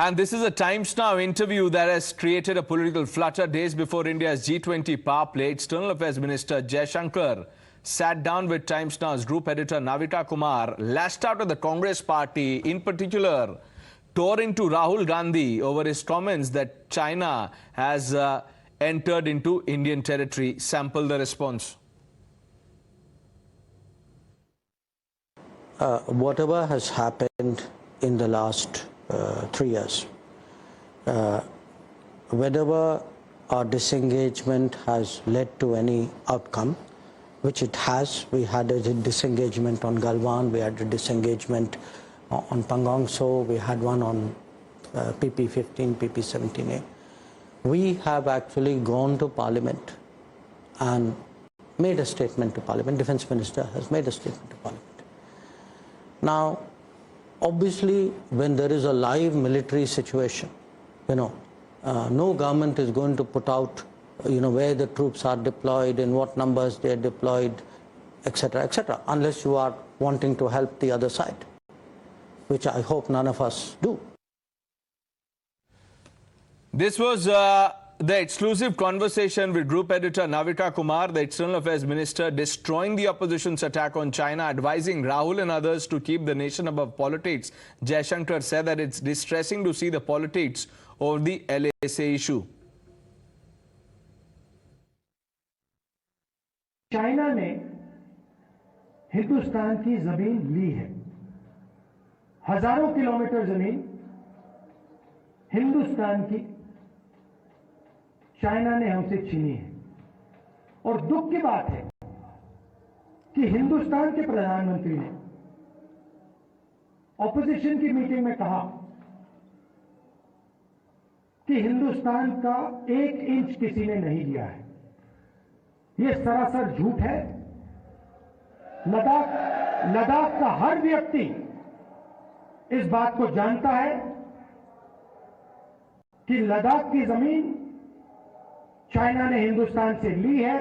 And this is a Times Now interview that has created a political flutter days before India's G20 power play. External Affairs Minister Jaishankar sat down with Times Now's group editor Navi Kumar, lashed out at the Congress party, in particular, tore into Rahul Gandhi over his comments that China has entered into Indian territory. Sample the response. Whatever has happened in the last 3 years, whenever our disengagement has led to any outcome, which it has. We had a disengagement on Galwan, we had a disengagement on Pangong So, we had one on PP15, PP17A. We have actually gone to Parliament and made a statement to Parliament. Defence Minister has made a statement to Parliament. Now, obviously, when there is a live military situation, no government is going to put out, where the troops are deployed, in what numbers they are deployed, etc., unless you are wanting to help the other side, which I hope none of us do. This was the exclusive conversation with group editor Navi Kumar, the External Affairs Minister, destroying the opposition's attack on China, advising Rahul and others to keep the nation above politics. Jaishankar said that it's distressing to see the politics over the LSA issue. China ने हिंदुस्तान की जमीन ली है, हजारों kilometre जमीन हिंदुस्तान की China ने हमसे छीनी है। और दुख की बात है कि हिंदुस्तान के प्रधानमंत्री ने ऑपोजिशन की मीटिंग में कहा कि हिंदुस्तान का 1 इंच किसी ने नहीं लिया है। ये सरासर झूठ है। लद्दाख का हर व्यक्ति इस बात को जानता है कि लद्दाख की जमीन चाइना ने हिंदुस्तान से ली है।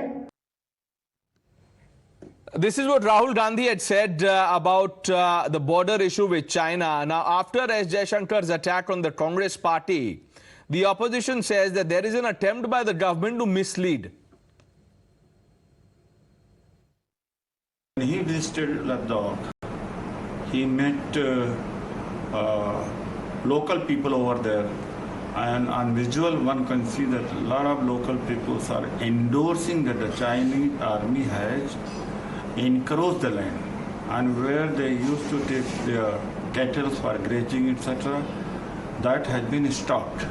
This is what Rahul Gandhi had said about the border issue with China. Now, after S. Jaishankar's attack on the Congress party, the opposition says that there is an attempt by the government to mislead. When he visited Ladakh, he met local people over there, and on visual one can see that a lot of local people are endorsing that the Chinese army has encroached the land, and where they used to take their cattle for grazing, etc., that has been stopped.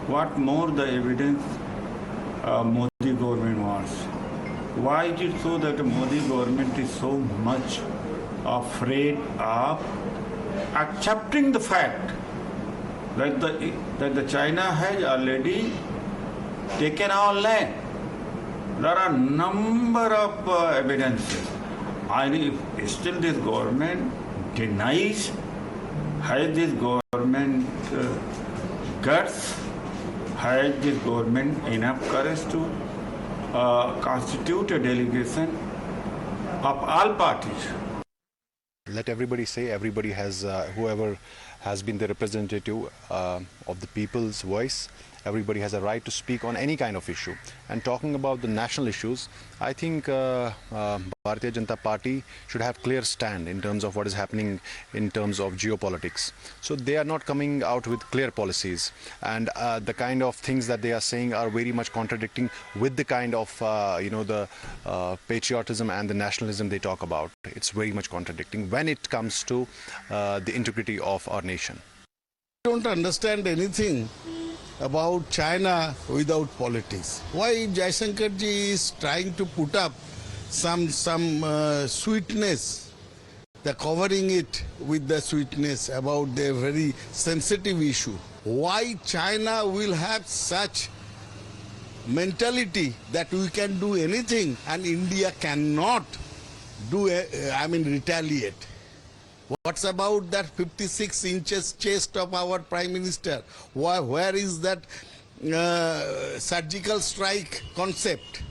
What more the evidence Modi government wants? Why is it so that the Modi government is so much afraid of accepting the fact that the China has already taken our land? There are a number of evidences. And if still this government denies, has this government guts, has this government enough courage to constitute a delegation of all parties? Let everybody say, everybody has, whoever has been the representative of the people's voice, everybody has a right to speak on any kind of issue. And talking about the national issues, I think Bharatiya Janata Party should have clear stand in terms of what is happening in terms of geopolitics. So they are not coming out with clear policies, and the kind of things that they are saying are very much contradicting with the kind of the patriotism and the nationalism they talk about. It's very much contradicting when it comes to the integrity of our nation. I don't understand anything about China without politics. Why Jaishankar ji is trying to put up some sweetness, the covering it with the sweetness about the very sensitive issue. Why China will have such mentality that we can do anything and India cannot do, retaliate. What's about that 56 inches chest of our Prime Minister? Where is that surgical strike concept?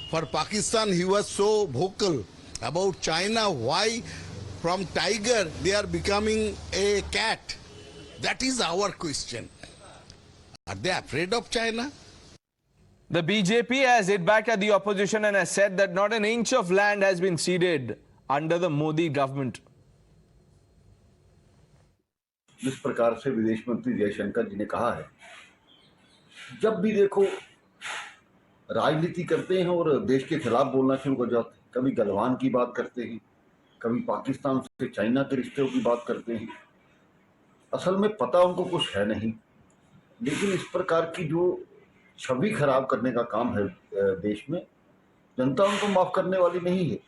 For Pakistan, he was so vocal about China. Why from tiger they are becoming a cat? That is our question. Are they afraid of China? The BJP has hit back at the opposition and has said that not an inch of land has been ceded under the Modi government. जिस प्रकार से विदेश मंत्री जयशंकर जी ने कहा है, जब भी देखो राजनीति करते हैं और देश के खिलाफ बोलना शुरू कर जाते हैं। कभी गलवान की बात करते हैं, कभी पाकिस्तान से चाइना के रिश्तों की बात करते हैं। असल में पता उनको कुछ है नहीं, लेकिन इस प्रकार की जो छवि खराब करने का काम है देश में, जनता उनको माफ करने वाली नहीं है।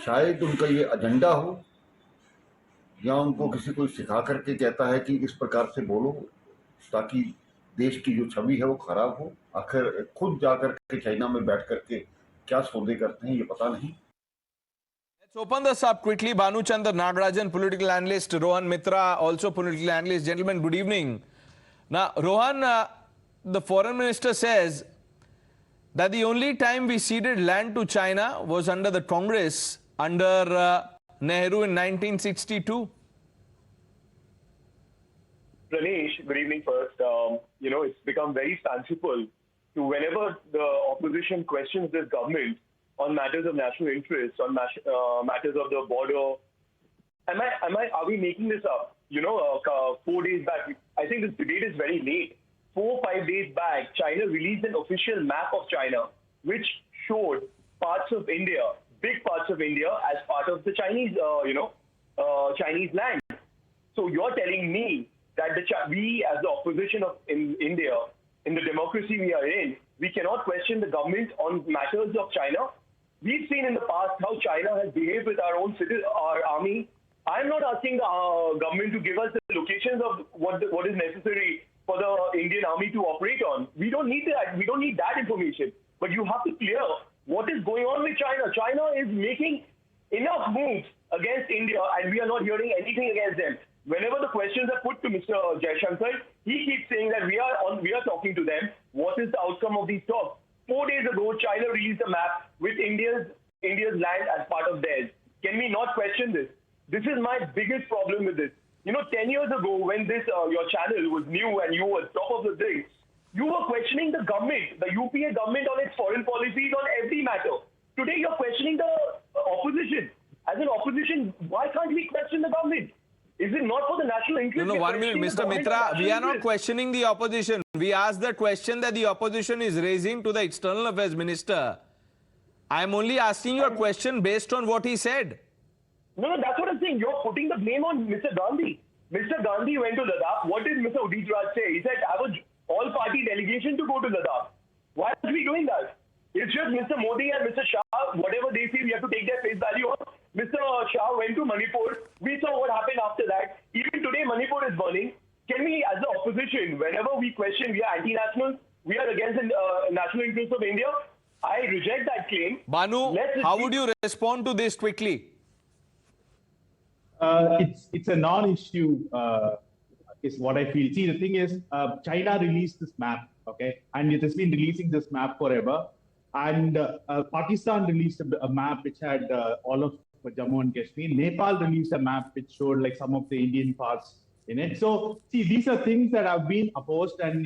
शायद उनका ये एजेंडा हो, या उनको किसी को सिखा करके कहता है कि इस प्रकार से बोलो ताकि देश की जो छवि है वो खराब हो। आखिर खुद जाकर के चाइना में बैठ करके क्या सौदे करते हैं ये पता नहीं। Let's open this up quickly. Banu Chandra Nagarajan, political analyst, Rohan Mitra, also political analyst. Gentlemen, good evening. Now, Rohan, the foreign minister says that the only time we ceded land to China was under the Congress, under Nehru in 1962. Pranesh, good evening first. It's become very fanciful to whenever the opposition questions this government on matters of national interest, on matters of the border. Are we making this up? 4 days back, I think this debate is very late. 4 or 5 days back, China released an official map of China, which showed parts of India, big parts of India, as part of the Chinese, Chinese land. So you're telling me that we, as the opposition in India, in the democracy we are in, we cannot question the government on matters of China? We've seen in the past how China has behaved with our own our army. I'm not asking the government to give us the locations of what is necessary for the Indian army to operate on. We don't need that. We don't need that information. But you have to clear what is going on with China. China is making enough moves against India, and we are not hearing anything against them. Whenever the questions are put to Mr. Jaishankar, he keeps saying that we are talking to them. What is the outcome of these talks? 4 days ago, China released a map with India's land as part of theirs. Can we not question this? This is my biggest problem with this. 10 years ago, when this your channel was new and you were top of the thing, you were questioning the government, the UPA government, on its foreign policies on every matter. Today, you're questioning the opposition. As an opposition, why can't we question the government? Is it not for the national interest? No, 1 minute, Mr. Mitra. We are not questioning the opposition. We asked the question that the opposition is raising to the External Affairs Minister. I am only asking you a question based on what he said. No, that's what I'm saying. You're putting the blame on Mr. Gandhi. Mr. Gandhi went to Ladakh. What did Mr. Adhir say? He said, I was all-party delegation to go to Ladakh. Why are we doing that? It's just Mr. Modi and Mr. Shah, whatever they say, we have to take their face value on. Mr. Shah went to Manipur. We saw what happened after that. Even today, Manipur is burning. Can we, as the opposition, whenever we question we are anti-national, we are against the national interests of India, I reject that claim. Banu, how would you respond to this quickly? It's a non-issue, is what I feel. See, the thing is, China released this map, okay, and it has been releasing this map forever. And Pakistan released a map which had all of Jammu and Kashmir. Nepal released a map which showed like some of the Indian parts in it. So, see, these are things that have been opposed, and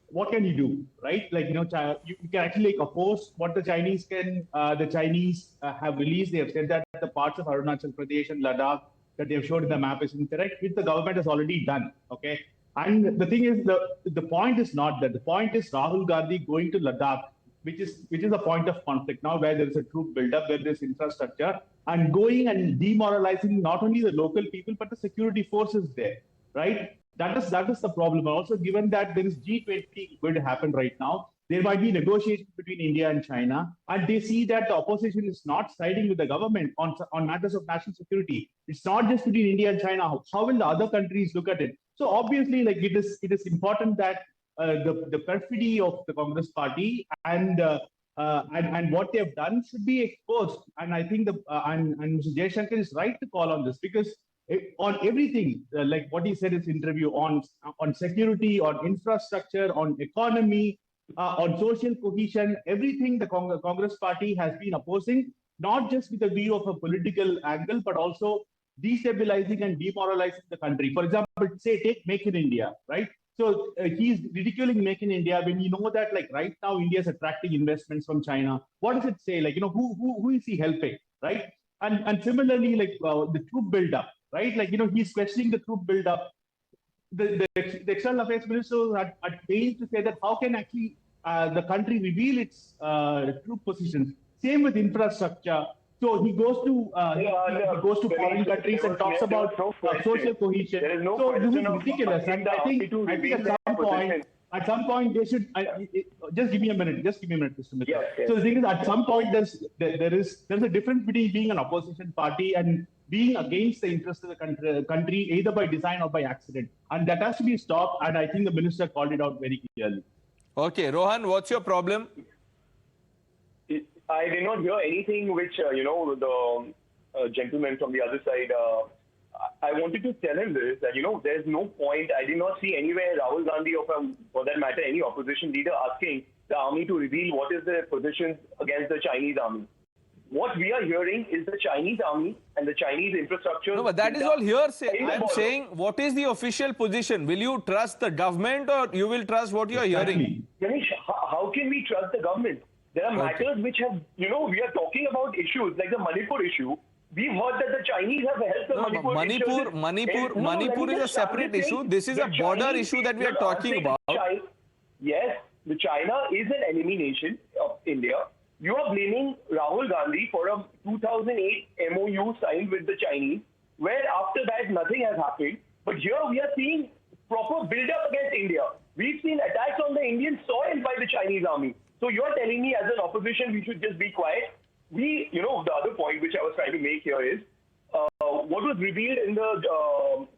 what can you do, right? Like, you can actually oppose what the Chinese have released. They have said that the parts of Arunachal Pradesh and Ladakh that they have showed in the map is incorrect, which the government has already done, okay? And the thing is, the point is not that. The point is Rahul Gandhi going to Ladakh, which is a point of conflict now, where there is a troop buildup, where there is infrastructure, and going and demoralizing not only the local people, but the security forces there, right? That is the problem. Also, given that there is G20 going to happen right now, there might be negotiations between India and China, and they see that the opposition is not siding with the government on matters of national security. It's not just between India and China. How will the other countries look at it? So obviously, like it is important that the perfidy of the Congress party and what they have done should be exposed. And I think and Mr. Jaishankar is right to call on this, because on everything, like what he said in his interview, on security, on infrastructure, on economy, on social cohesion, everything the Congress party has been opposing, not just with a view of a political angle, but also destabilizing and demoralizing the country. For example, say take Make in India, right? So he's ridiculing Make in India when you know that like right now India is attracting investments from China. What does it say? Like, who is he helping, right? And similarly, like the troop buildup, right? Like, he's questioning the troop buildup. The External Affairs Minister had pains to say that how can actually the country reveal its troop positions. Same with infrastructure. So he goes to foreign countries and talks about social cohesion. So this is ridiculous, and I think at some point they should. Just give me a minute, Mr. Mitra. Yes. So the thing is, at some point there's a difference between being an opposition party and being against the interests of the country, either by design or by accident, and that has to be stopped. And I think the minister called it out very clearly. Okay, Rohan, what's your problem? I did not hear anything which, the gentleman from the other side, I wanted to tell him this, that, there's no point. I did not see anywhere Rahul Gandhi or for that matter, any opposition leader asking the army to reveal what is their position against the Chinese army. What we are hearing is the Chinese army and the Chinese infrastructure. No, but that is all hearsay. I'm saying, what is the official position? Will you trust the government or you will trust what you are hearing? Ganesh, how can we trust the government? There are matters which have, we are talking about issues like the Manipur issue. We've heard that the Chinese have helped the Manipur is a separate issue. This is a border issue that we are talking about. Yes, the China is an enemy nation of India. You are blaming Rahul Gandhi for a 2008 MOU signed with the Chinese, where after that nothing has happened. But here we are seeing proper build-up against India. We've seen attacks on the Indian soil by the Chinese army. So you're telling me as an opposition we should just be quiet? The other point which I was trying to make here is what was revealed in the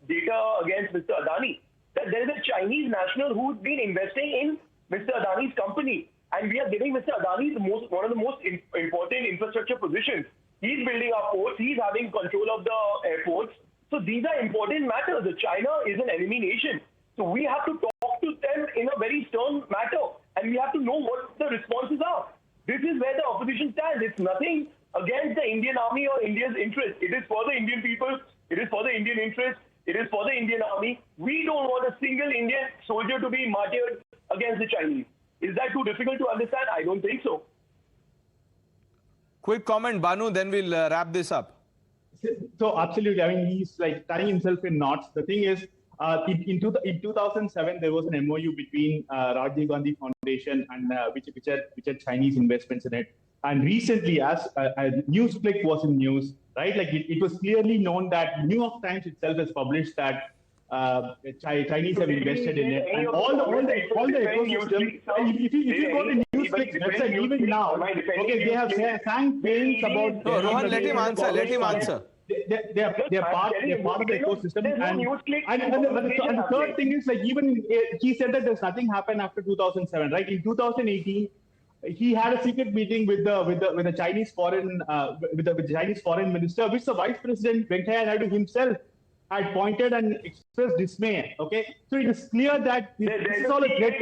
data against Mr. Adani, that there is a Chinese national who's been investing in Mr. Adani's company. And we are giving Mr. Adani one of the most important infrastructure positions. He's building our ports. He's having control of the airports. So these are important matters. China is an enemy nation. So we have to talk to them in a very stern matter. And we have to know what the responses are. This is where the opposition stands. It's nothing against the Indian army or India's interest. It is for the Indian people. It is for the Indian interest. It is for the Indian army. We don't want a single Indian soldier to be martyred against the Chinese. Is that too difficult to understand? I don't think so. Quick comment, Banu, then we'll wrap this up. So absolutely. I mean, he's like tying himself in knots. The thing is, in 2007, there was an MOU between Rajiv Gandhi Foundation and which had Chinese investments in it. And recently, as a news clip was in news, right? Like it was clearly known that New York Times itself has published that Chinese have invested in it, and all the ecosystem. If you go to Newsclick's website even now, okay, they have sang pains about. No, Rohan, let him answer. They are part of the ecosystem, and the third thing is like even he said that there's nothing happened after 2007, right? In 2018, he had a secret meeting with the Chinese foreign minister, which the Vice President Venkaiah Naidu himself had pointed and expressed dismay. Okay, so it is clear that this is all a thread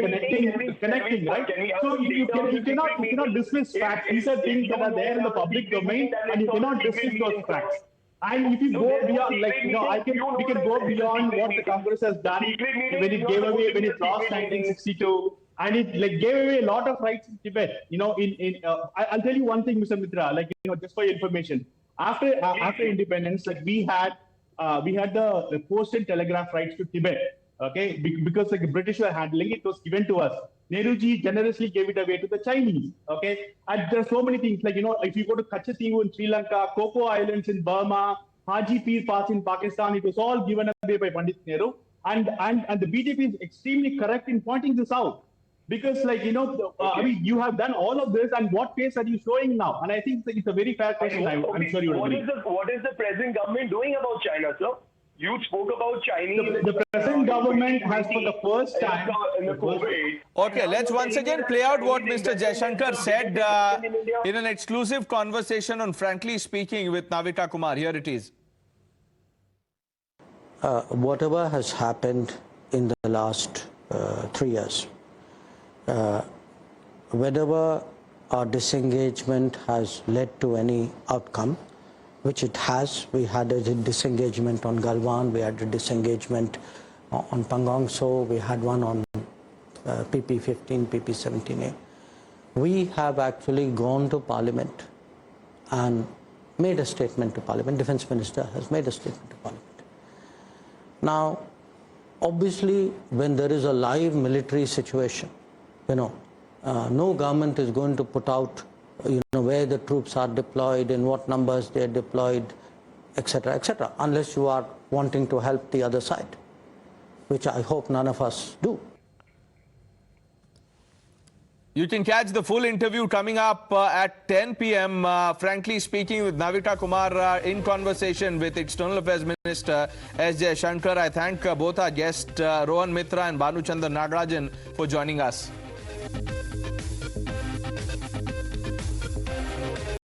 connecting, right? So you cannot dismiss facts. These are things that are there in the public domain, and you cannot dismiss those facts. And if you go beyond, we can go beyond what the Congress has done when it lost 1962, and it gave away a lot of rights in Tibet. I'll tell you one thing, Mr. Mitra, just for your information. After independence, we had the post and telegraph rights to Tibet. Okay, because the British were handling it, was given to us. Nehruji generously gave it away to the Chinese. Okay, and there are so many things if you go to Kachativu in Sri Lanka, Coco Islands in Burma, Haji Pir Pass in Pakistan, it was all given away by Pandit Nehru. And the BJP is extremely correct in pointing this out. Because you have done all of this, and what face are you showing now? And I think it's a very fair question. I'm sure you will agree. What is the present government doing about China, sir? You spoke about Chinese. The present government has for the first time. Okay, let's once again play out what Mr. Jaishankar said in an exclusive conversation on Frankly Speaking with Navita Kumar. Here it is. Whatever has happened in the last 3 years, whenever our disengagement has led to any outcome which it has. We had a disengagement on Galwan, we had a disengagement on Pangong So, we had one on PP15, PP17A. We have actually gone to Parliament and made a statement to Parliament. Defence Minister has made a statement to Parliament. Now, obviously, when there is a live military situation, no government is going to put out, where the troops are deployed, in what numbers they are deployed, etc., unless you are wanting to help the other side, which I hope none of us do. You can catch the full interview coming up at 10 p.m. Frankly speaking, with Navita Kumar in conversation with External Affairs Minister S. Jaishankar. I thank both our guests, Rohan Mitra and Bhanuchandra Nagarajan, for joining us.